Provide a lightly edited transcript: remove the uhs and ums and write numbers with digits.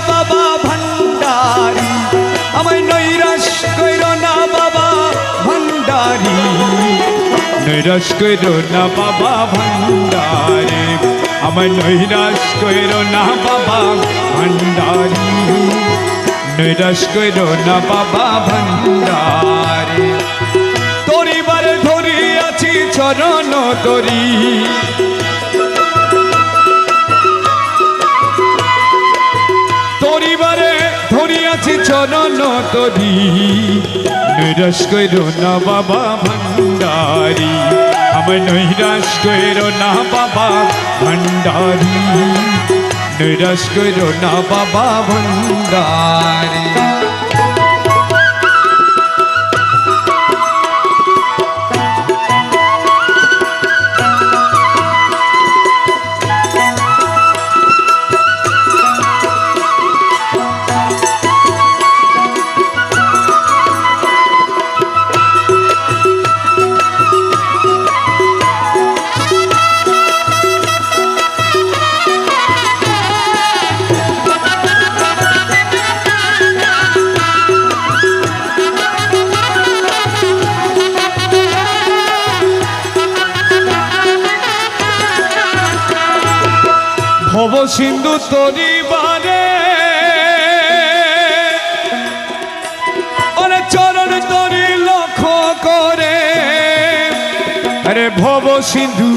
বাবা ভান্ডারি, আমায় নৈরাশ কইরো না বাবা ভান্ডারি, নৈরাশ কইরো না বাবা ভান্ডারি, আমায় নৈরাশ কইরো না বাবা ভান্ডারি, নৈরাশ কইরো না বাবা ভান্ডারি। তরিবারে ধরি আছি চরণ তরি, তরিবারে ধরি আছি চরণ তরি, নৈরাশ কইরো না বাবা ভান্ডারি, আমায় নৈরাশ কইরো না বাবা ভান্ডারি, নৈরাশ কইরো না বাবা ভান্ডারি। ভব সিন্ধু তরিবারে ওরে চরণ তরি লক্ষ্য করে, আরে ভব সিন্ধু